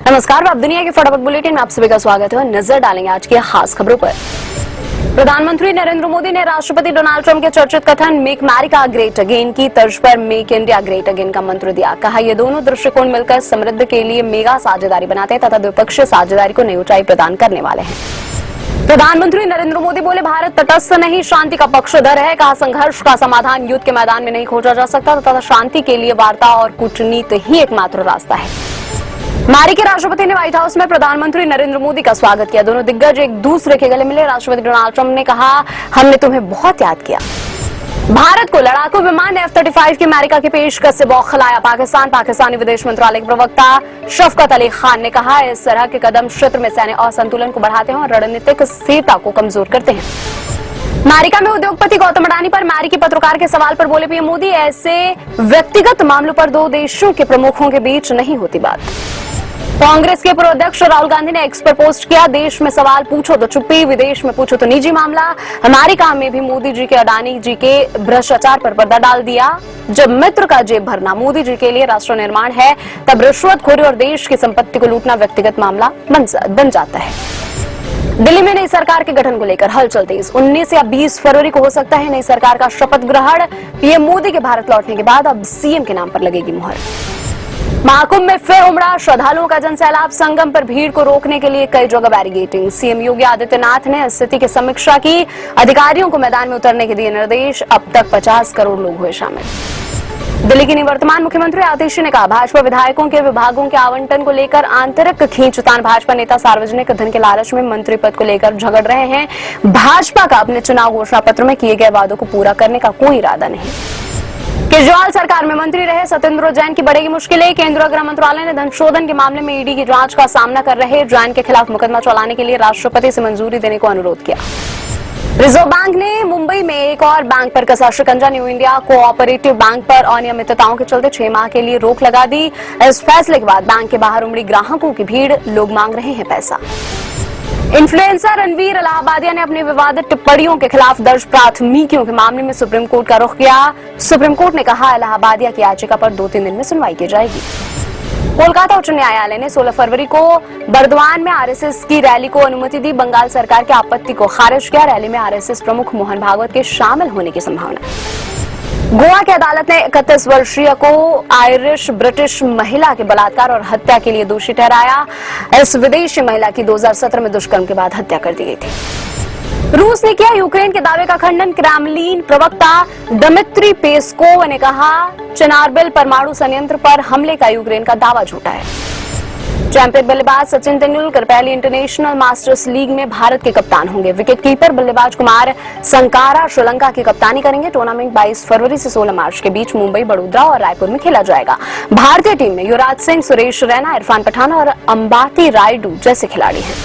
नमस्कार, आप दुनिया के फटाफट बुलेटिन में आप सभी का स्वागत है। नजर डालेंगे आज की खास खबरों पर। प्रधानमंत्री नरेंद्र मोदी ने राष्ट्रपति डोनाल्ड ट्रंप के चर्चित कथन मेक अमेरिका ग्रेट अगेन की तर्ज पर मेक इंडिया ग्रेट अगेन का मंत्र दिया। कहा, ये दोनों दृष्टिकोण मिलकर समृद्धि के लिए मेगा साझेदारी बनाते हैं तथा द्विपक्षीय साझेदारी को नई ऊंचाई प्रदान करने वाले हैं। प्रधानमंत्री नरेंद्र मोदी बोले, भारत तटस्थ नहीं शांति का पक्षधर है। कहा, संघर्ष का समाधान युद्ध के मैदान में नहीं खोजा जा सकता तथा शांति के लिए वार्ता और कूटनीति ही एकमात्र रास्ता है। माली के राष्ट्रपति ने व्हाइट हाउस में प्रधानमंत्री नरेंद्र मोदी का स्वागत किया। दोनों दिग्गज एक दूसरे के गले मिले। राष्ट्रपति डोनाल्ड ट्रंप ने कहा, हमने तुम्हें बहुत याद किया। भारत को लड़ाकू विमान F-35 की अमेरिका की पेशकश से बौखलाया पाकिस्तानी विदेश मंत्रालय के प्रवक्ता शफकत अली खान ने कहा, इस तरह के कदम क्षेत्र में सैन्य असंतुलन को बढ़ाते हैं और रणनीतिक स्थिरता को कमजोर करते हैं। अमेरिका में उद्योगपति गौतम अडानी पर अमेरिकी पत्रकार के सवाल पर बोले पीएम मोदी, ऐसे व्यक्तिगत मामलों पर दो देशों के प्रमुखों के बीच नहीं होती बात। कांग्रेस के पूर्व अध्यक्ष राहुल गांधी ने एक्स पर पोस्ट किया, देश में सवाल पूछो तो चुप्पी, विदेश में पूछो तो निजी मामला। अमेरिका में भी मोदी जी के अडानी जी के भ्रष्टाचार पर पर्दा डाल दिया। जब मित्र का जेब भरना मोदी जी के लिए राष्ट्र निर्माण है, तब रिश्वतखोरी और देश की संपत्ति को लूटना व्यक्तिगत मामला बन जाता है। दिल्ली में नई सरकार के गठन को लेकर हलचल तेज। 19 या 20 फरवरी को हो सकता है नई सरकार का शपथ ग्रहण। पीएम मोदी के भारत लौटने के बाद अब सीएम के नाम पर लगेगी मुहर। महाकुंभ में फिर उमड़ा श्रद्धालुओं का जनसैलाब। संगम पर भीड़ को रोकने के लिए कई जगह बैरिकेडिंग। सीएम योगी आदित्यनाथ ने स्थिति की समीक्षा की, अधिकारियों को मैदान में उतरने के दिए निर्देश। अब तक 50 करोड़ लोग हुए शामिल। दिल्ली की निवर्तमान मुख्यमंत्री आतिशी ने कहा, भाजपा विधायकों के विभागों के आवंटन को लेकर आंतरिक खींचतान। भाजपा नेता सार्वजनिक धन के लालच में मंत्री पद को लेकर झगड़ रहे हैं। भाजपा का अपने चुनाव घोषणा पत्र में किए गए वादों को पूरा करने का कोई इरादा नहीं। केजरीवाल सरकार में मंत्री रहे सत्येंद्र जैन की बढ़ेगी मुश्किलें। केंद्रीय गृह मंत्रालय ने धन शोधन के मामले में ईडी की जांच का सामना कर रहे जैन के खिलाफ मुकदमा चलाने के लिए राष्ट्रपति से मंजूरी देने को अनुरोध किया। रिजर्व बैंक ने मुंबई में एक और बैंक पर कसा शिकंजा। न्यू इंडिया कोऑपरेटिव बैंक पर अनियमितताओं के चलते 6 माह के लिए रोक लगा दी। इस फैसले के बाद बैंक के बाहर उमड़ी ग्राहकों की भीड़, लोग मांग रहे हैं पैसा। इन्फ्लुएंसर रणवीर इलाहाबादिया ने अपनी विवादित टिप्पणियों के खिलाफ दर्ज प्राथमिकियों के मामले में सुप्रीम कोर्ट का रुख किया। सुप्रीम कोर्ट ने कहा, इलाहाबादिया की याचिका पर 2-3 दिन में सुनवाई की जाएगी। कोलकाता उच्च न्यायालय ने 16 फरवरी को बर्दवान में आरएसएस की रैली को अनुमति दी। बंगाल सरकार की आपत्ति को खारिज किया। रैली में आरएसएस प्रमुख मोहन भागवत के शामिल होने की संभावना। गोवा की अदालत ने 31 वर्षीय को आयरिश ब्रिटिश महिला के बलात्कार और हत्या के लिए दोषी ठहराया। इस विदेशी महिला की 2017 में दुष्कर्म के बाद हत्या कर दी गई थी। रूस ने किया यूक्रेन के दावे का खंडन। क्रेमलिन प्रवक्ता दमित्री पेस्कोव ने कहा, चेर्नोबिल परमाणु संयंत्र पर हमले का यूक्रेन का दावा झूठा है। चैंपियन बल्लेबाज सचिन तेंदुलकर पहली इंटरनेशनल मास्टर्स लीग में भारत के कप्तान होंगे। विकेटकीपर बल्लेबाज कुमार संकारा श्रीलंका की कप्तानी करेंगे। टूर्नामेंट 22 फरवरी से 16 मार्च के बीच मुंबई, बड़ोदरा और रायपुर में खेला जाएगा। भारतीय टीम में युवराज सिंह, सुरेश रैना, इरफान पठान और अंबाती रायडू जैसे खिलाड़ी हैं।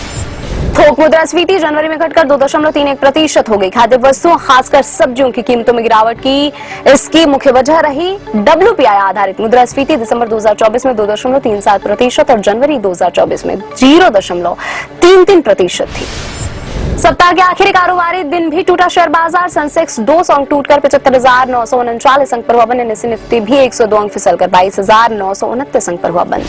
थोक मुद्रास्फीति जनवरी में घटकर 2.31% हो गई। खाद्य वस्तुओं खासकर सब्जियों की कीमतों में गिरावट की इसकी मुख्य वजह रही WPI आधारित मुद्रास्फीति। दिसंबर 2024 में 2.37% और जनवरी 2024 में 0.33% थी। सप्ताह के आखिरी कारोबारी दिन भी टूटा शेयर बाजार। सेंसेक्स 200 अंक टूटकर 75,939 अंक पर हुआ बंद। निफ्टी भी 102 अंक फिसलकर 22,929 अंक पर हुआ बंद।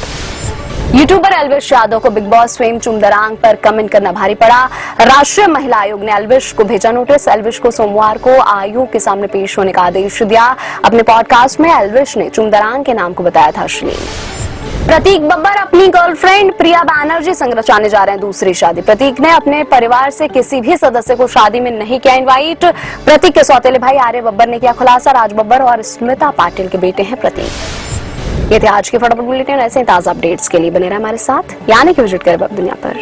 यूट्यूबर एल्विश यादव को बिग बॉस फेम चुमदरांग पर कमेंट करना भारी पड़ा। राष्ट्रीय महिला आयोग ने एल्विश को भेजा नोटिस। एल्विश को सोमवार को आयोग के सामने पेश होने का आदेश दिया। अपने पॉडकास्ट में एल्विश ने चुमदरांग के नाम को बताया था अश्लील। प्रतीक बब्बर अपनी गर्लफ्रेंड प्रिया बैनर्जी संग रचाने जा रहे हैं दूसरी शादी। प्रतीक ने अपने परिवार से किसी भी सदस्य को शादी में नहीं किया इनवाइट। प्रतीक के सौतेले भाई आर्य बब्बर ने किया खुलासा। राज बब्बर और स्मिता पाटिल के बेटे हैं प्रतीक। ये थे आज के फटाफट बुलेटिन। ऐसे ताजा अपडेट्स के लिए बने रहे हमारे साथ, यानी कि विजिट करें वेब दुनिया पर।